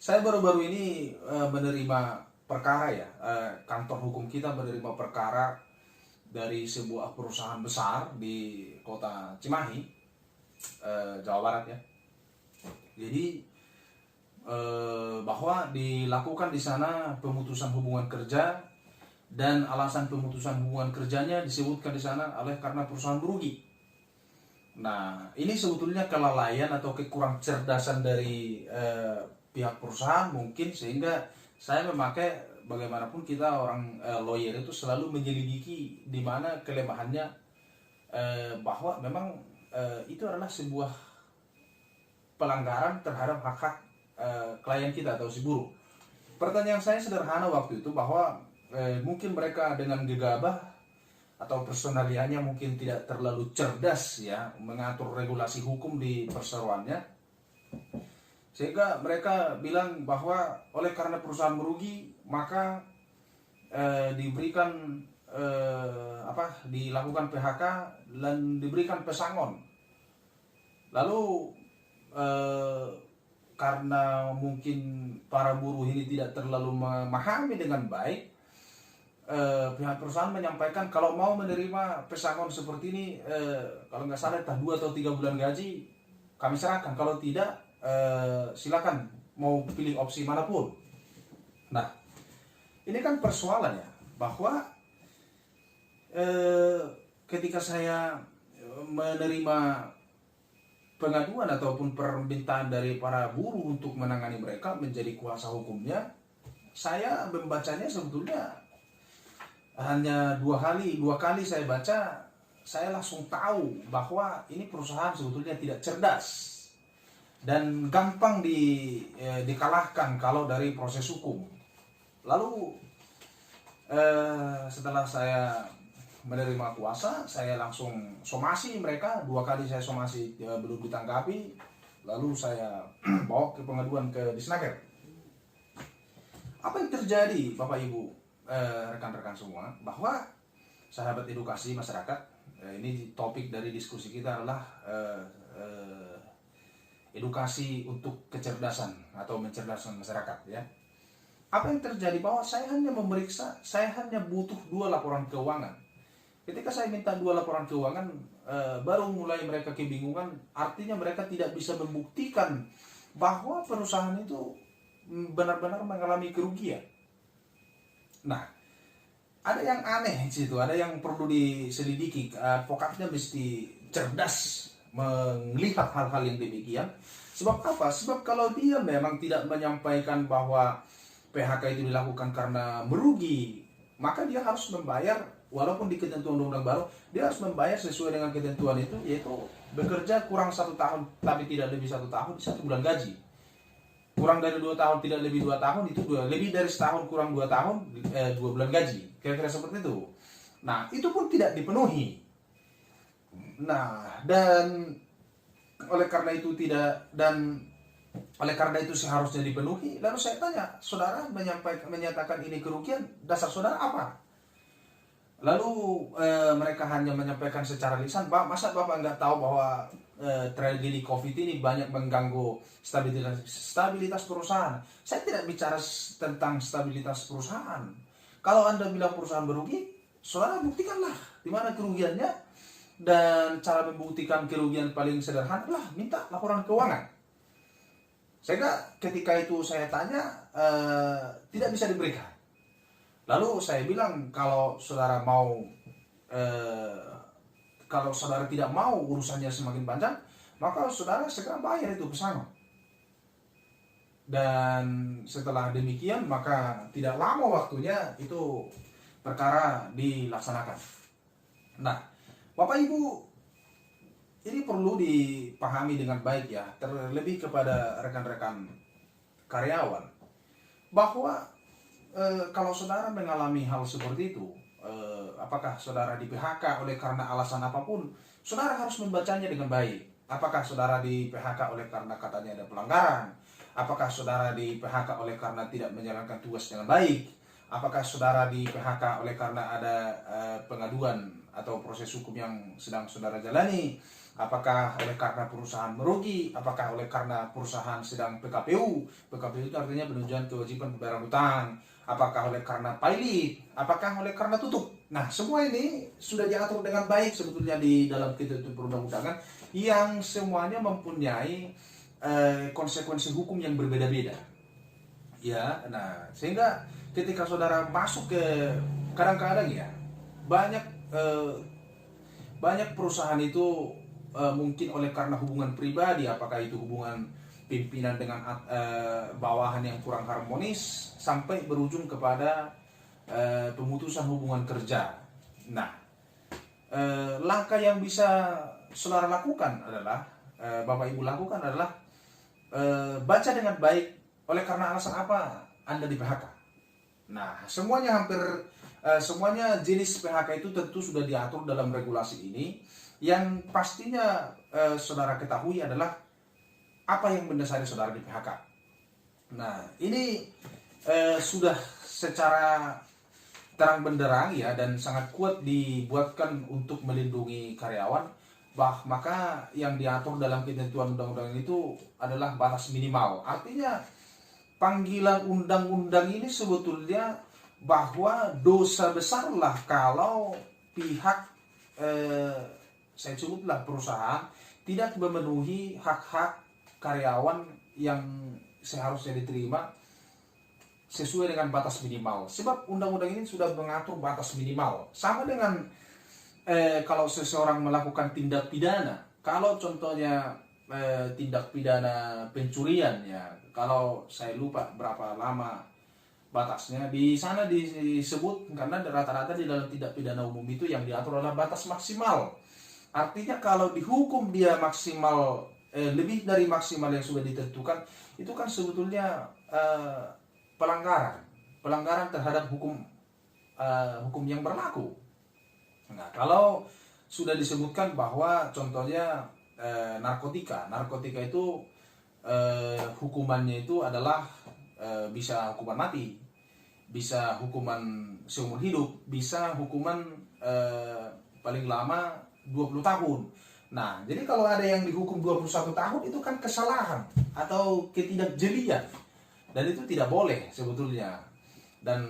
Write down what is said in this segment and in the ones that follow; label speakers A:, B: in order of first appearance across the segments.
A: Saya baru-baru ini menerima perkara ya, kantor hukum kita menerima perkara dari sebuah perusahaan besar di kota Cimahi, Jawa Barat ya. Jadi bahwa dilakukan di sana pemutusan hubungan kerja, dan alasan pemutusan hubungan kerjanya disebutkan di sana oleh karena perusahaan merugi. Nah, ini sebetulnya kelalaian atau kekurang cerdasan dari pihak perusahaan mungkin, sehingga saya memakai, bagaimanapun kita orang lawyer itu selalu menyelidiki di mana kelemahannya, bahwa memang itu adalah sebuah pelanggaran terhadap hak-hak klien kita atau si buruh. Pertanyaan saya sederhana waktu itu, bahwa mungkin mereka dengan gegabah atau personaliannya mungkin tidak terlalu cerdas ya mengatur regulasi hukum di perseroannya, sehingga mereka bilang bahwa oleh karena perusahaan merugi maka diberikan dilakukan PHK dan diberikan pesangon. Lalu karena mungkin para buruh ini tidak terlalu memahami dengan baik, pihak perusahaan menyampaikan kalau mau menerima pesangon seperti ini, kalau nggak salah entah 2 atau 3 bulan gaji kami serahkan, kalau tidak silakan mau pilih opsi manapun. Nah, ini kan persoalannya bahwa ketika saya menerima pengaduan ataupun permintaan dari para buruh untuk menangani mereka menjadi kuasa hukumnya, saya membacanya sebetulnya hanya dua kali saya baca, saya langsung tahu bahwa ini perusahaan sebetulnya tidak cerdas dan gampang dikalahkan kalau dari proses hukum. Lalu setelah saya menerima kuasa, saya langsung somasi mereka. 2 kali saya somasi belum ditanggapi. Lalu saya bawa ke pengaduan ke Disnaker. Apa yang terjadi Bapak Ibu, rekan-rekan semua, bahwa sahabat edukasi masyarakat, ini topik dari diskusi kita adalah edukasi untuk kecerdasan atau mencerdaskan masyarakat ya. Apa yang terjadi, bahwa saya hanya memeriksa, saya hanya butuh 2 laporan keuangan. Ketika saya minta 2 laporan keuangan, baru mulai mereka kebingungan. Artinya mereka tidak bisa membuktikan bahwa perusahaan itu benar-benar mengalami kerugian. Nah, ada yang aneh di situ, ada yang perlu diselidiki. Advokatnya mesti cerdas melihat hal-hal yang demikian. Sebab apa? Sebab kalau dia memang tidak menyampaikan bahwa PHK itu dilakukan karena merugi, maka dia harus membayar, walaupun di ketentuan undang-undang baru, dia harus membayar sesuai dengan ketentuan itu, yaitu bekerja kurang 1 tahun tapi tidak lebih 1 tahun 1 bulan gaji. Kurang dari 2 tahun tidak lebih 2 tahun, itu lebih dari setahun kurang 2 tahun 2 bulan gaji. Kira-kira seperti itu. Nah, itu pun tidak dipenuhi. Nah, dan oleh karena itu seharusnya dipenuhi. Lalu saya tanya, saudara menyatakan ini kerugian, dasar saudara apa? Lalu mereka hanya menyampaikan secara lisan, masa Bapak nggak tahu bahwa tragedi COVID ini banyak mengganggu stabilitas perusahaan. Saya tidak bicara tentang stabilitas perusahaan. Kalau Anda bilang perusahaan merugi, saudara buktikanlah di mana kerugiannya, dan cara membuktikan kerugian paling sederhana adalah minta laporan keuangan. Sehingga ketika itu saya tanya, tidak bisa diberikan. Lalu saya bilang, kalau saudara tidak mau urusannya semakin panjang, maka saudara segera bayar itu pesangon. Dan setelah demikian, maka tidak lama waktunya itu perkara dilaksanakan. Nah, Bapak Ibu, ini perlu dipahami dengan baik ya, terlebih kepada rekan-rekan karyawan, bahwa kalau saudara mengalami hal seperti itu, apakah saudara di PHK oleh karena alasan apapun, saudara harus membacanya dengan baik. Apakah saudara di PHK oleh karena katanya ada pelanggaran? Apakah saudara di PHK oleh karena tidak menjalankan tugas dengan baik? Apakah saudara di PHK oleh karena ada pengaduan atau proses hukum yang sedang saudara jalani? Apakah oleh karena perusahaan merugi? Apakah oleh karena perusahaan sedang PKPU? PKPU itu artinya penunjukan kewajiban pembayaran utang. Apakah oleh karena pilot? Apakah oleh karena tutup? Nah, semua ini sudah diatur dengan baik sebetulnya di dalam ketentuan perundang-undangan yang semuanya mempunyai konsekuensi hukum yang berbeda-beda. Ya, nah sehingga ketika saudara masuk ke kadang-kadang ya banyak banyak perusahaan itu mungkin oleh karena hubungan pribadi, apakah itu hubungan pimpinan dengan bawahan yang kurang harmonis sampai berujung kepada pemutusan hubungan kerja. Nah, langkah yang bisa saudara lakukan adalah Bapak Ibu lakukan adalah baca dengan baik oleh karena alasan apa Anda di PHK. Nah, semuanya semuanya jenis PHK itu tentu sudah diatur dalam regulasi ini. Yang pastinya saudara ketahui adalah apa yang mendasari saudara di PHK. Nah, ini sudah secara terang benderang ya dan sangat kuat dibuatkan untuk melindungi karyawan. Maka yang diatur dalam ketentuan undang-undang itu adalah batas minimal. Artinya panggilan undang-undang ini sebetulnya bahwa dosa besarlah kalau pihak saya sebutlah perusahaan tidak memenuhi hak-hak karyawan yang seharusnya diterima sesuai dengan batas minimal. Sebab undang-undang ini sudah mengatur batas minimal. Sama dengan kalau seseorang melakukan tindak pidana, kalau contohnya tindak pidana pencurian ya, kalau saya lupa berapa lama batasnya, di sana disebut karena rata-rata di dalam tindak pidana umum itu yang diatur adalah batas maksimal. Artinya kalau dihukum dia maksimal lebih dari maksimal yang sudah ditentukan, itu kan sebetulnya pelanggaran terhadap hukum yang berlaku. Nah, kalau sudah disebutkan bahwa contohnya narkotika itu hukumannya itu adalah bisa hukuman mati, bisa hukuman seumur hidup, bisa hukuman paling lama 20 tahun. Nah, jadi kalau ada yang dihukum 21 tahun itu kan kesalahan atau ketidakjelian. Dan itu tidak boleh sebetulnya. Dan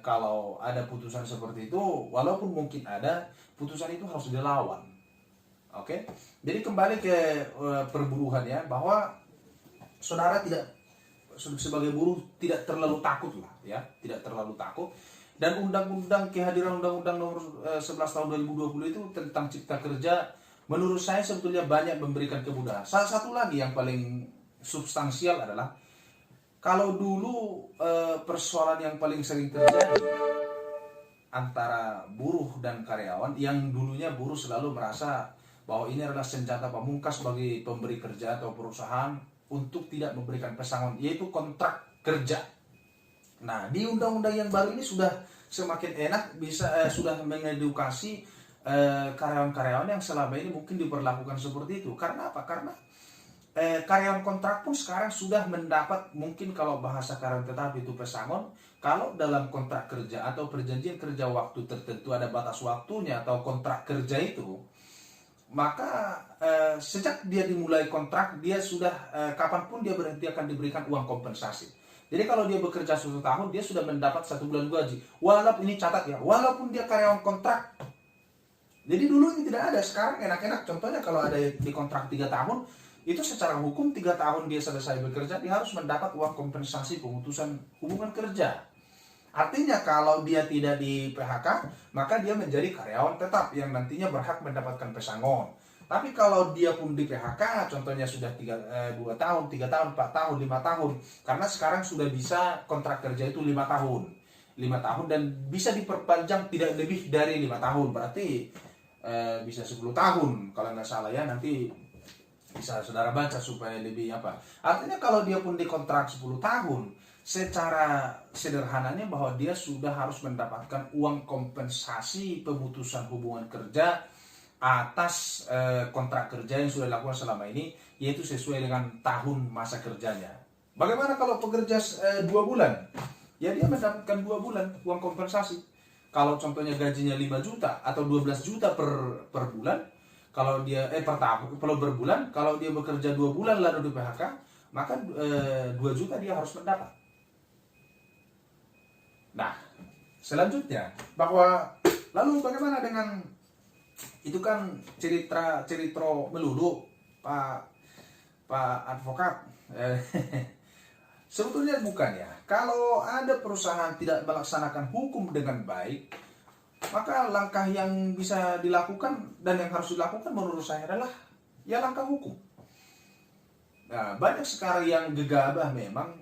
A: kalau ada putusan seperti itu, walaupun mungkin ada, putusan itu harus dilawan. Oke? Jadi kembali ke perburuhan ya, bahwa saudara tidak sebagai buruh tidak terlalu takut lah ya, tidak terlalu takut. Dan kehadiran undang-undang nomor 11 tahun 2020 itu tentang cipta kerja menurut saya sebetulnya banyak memberikan kemudahan. Salah satu lagi yang paling substansial adalah kalau dulu persoalan yang paling sering terjadi antara buruh dan karyawan, yang dulunya buruh selalu merasa bahwa ini adalah senjata pamungkas bagi pemberi kerja atau perusahaan untuk tidak memberikan pesangon, yaitu kontrak kerja. Nah, di undang-undang yang baru ini sudah semakin enak, sudah mengedukasi karyawan-karyawan yang selama ini mungkin diperlakukan seperti itu. Karena apa? Karena karyawan kontrak pun sekarang sudah mendapat, mungkin kalau bahasa karyawan tetap itu pesangon. Kalau dalam kontrak kerja atau perjanjian kerja waktu tertentu ada batas waktunya atau kontrak kerja itu, maka sejak dia dimulai kontrak, dia sudah kapanpun dia berhenti akan diberikan uang kompensasi. Jadi kalau dia bekerja 1 tahun, dia sudah mendapat 1 bulan gaji. Walaupun ini catat ya, walaupun dia karyawan kontrak. Jadi dulu ini tidak ada, sekarang enak-enak. Contohnya kalau ada di kontrak 3 tahun, itu secara hukum 3 tahun dia selesai bekerja, dia harus mendapat uang kompensasi pemutusan hubungan kerja. Artinya kalau dia tidak di PHK, maka dia menjadi karyawan tetap yang nantinya berhak mendapatkan pesangon. Tapi kalau dia pun di PHK, contohnya sudah 2 tahun, 3 tahun, 4 tahun, 5 tahun. Karena sekarang sudah bisa kontrak kerja itu 5 tahun. 5 tahun dan bisa diperpanjang tidak lebih dari 5 tahun. Berarti bisa 10 tahun. Kalau nggak salah ya, nanti bisa saudara baca supaya lebih apa. Artinya kalau dia pun di kontrak 10 tahun, secara sederhananya bahwa dia sudah harus mendapatkan uang kompensasi pemutusan hubungan kerja atas kontrak kerja yang sudah dilakukan selama ini, yaitu sesuai dengan tahun masa kerjanya. Bagaimana kalau pekerja 2 bulan? Ya dia mendapatkan 2 bulan uang kompensasi. Kalau contohnya gajinya 5 juta atau 12 juta per bulan, kalau dia pertama kalau berbulan, kalau dia bekerja 2 bulan lalu di PHK, maka 2 juta dia harus mendapat. Nah, selanjutnya bahwa lalu bagaimana dengan itu kan cerita melulu Pak advokat. Sebetulnya bukan ya. Kalau ada perusahaan tidak melaksanakan hukum dengan baik, maka langkah yang bisa dilakukan dan yang harus dilakukan menurut saya adalah ya langkah hukum. Nah, banyak sekarang yang gegabah memang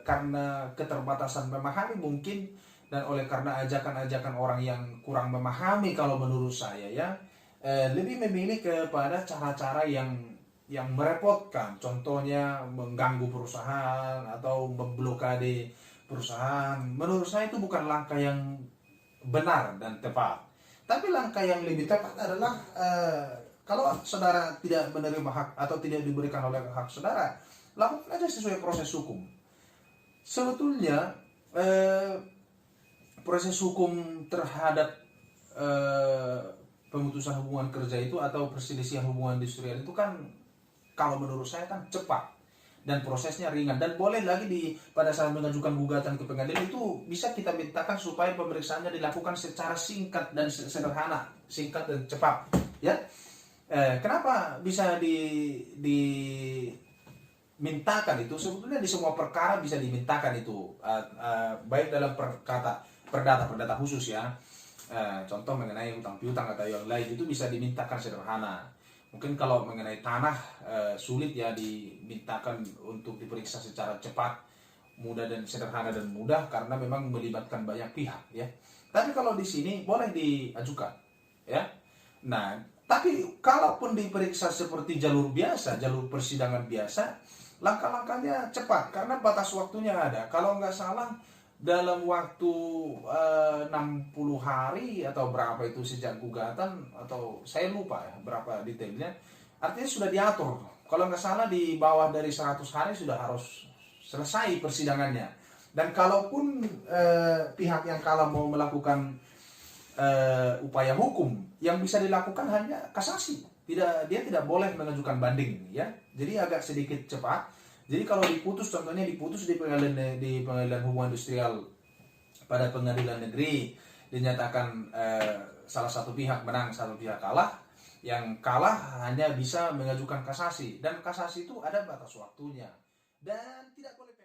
A: karena keterbatasan memahami mungkin, dan oleh karena ajakan-ajakan orang yang kurang memahami, kalau menurut saya ya lebih memilih kepada cara-cara yang merepotkan, contohnya mengganggu perusahaan atau memblokade perusahaan. Menurut saya itu bukan langkah yang benar dan tepat. Tapi langkah yang lebih tepat adalah kalau saudara tidak menerima hak atau tidak diberikan oleh hak saudara, lakukan aja sesuai proses hukum. Sebetulnya proses hukum terhadap pemutusan hubungan kerja itu atau perselisihan hubungan industrial itu kan, kalau menurut saya kan cepat dan prosesnya ringan, dan boleh lagi pada saat mengajukan gugatan ke pengadilan itu bisa kita mintakan supaya pemeriksaannya dilakukan secara singkat dan sederhana, singkat dan cepat, ya. Kenapa bisa dimintakan itu? Sebetulnya di semua perkara bisa dimintakan itu, baik dalam perdata khusus ya. Contoh mengenai hutang piutang atau yang lain itu bisa dimintakan sederhana. Mungkin kalau mengenai tanah sulit ya dimintakan untuk diperiksa secara cepat, mudah dan sederhana dan mudah karena memang melibatkan banyak pihak ya. Tapi kalau di sini boleh diajukan ya. Nah, tapi kalaupun diperiksa seperti jalur biasa, jalur persidangan biasa, langkah-langkahnya cepat karena batas waktunya ada. Kalau nggak salah dalam waktu 60 hari atau berapa itu sejak gugatan, atau saya lupa ya berapa detailnya, artinya sudah diatur. Kalau nggak salah di bawah dari 100 hari sudah harus selesai persidangannya. Dan kalaupun pihak yang kalah mau melakukan upaya hukum, yang bisa dilakukan hanya kasasi. Dia tidak boleh mengajukan banding ya. Jadi agak sedikit cepat. Jadi kalau diputus, contohnya diputus di pengadilan hubungan industrial pada pengadilan negeri, dinyatakan salah satu pihak menang, satu pihak kalah, yang kalah hanya bisa mengajukan kasasi, dan kasasi itu ada batas waktunya dan tidak boleh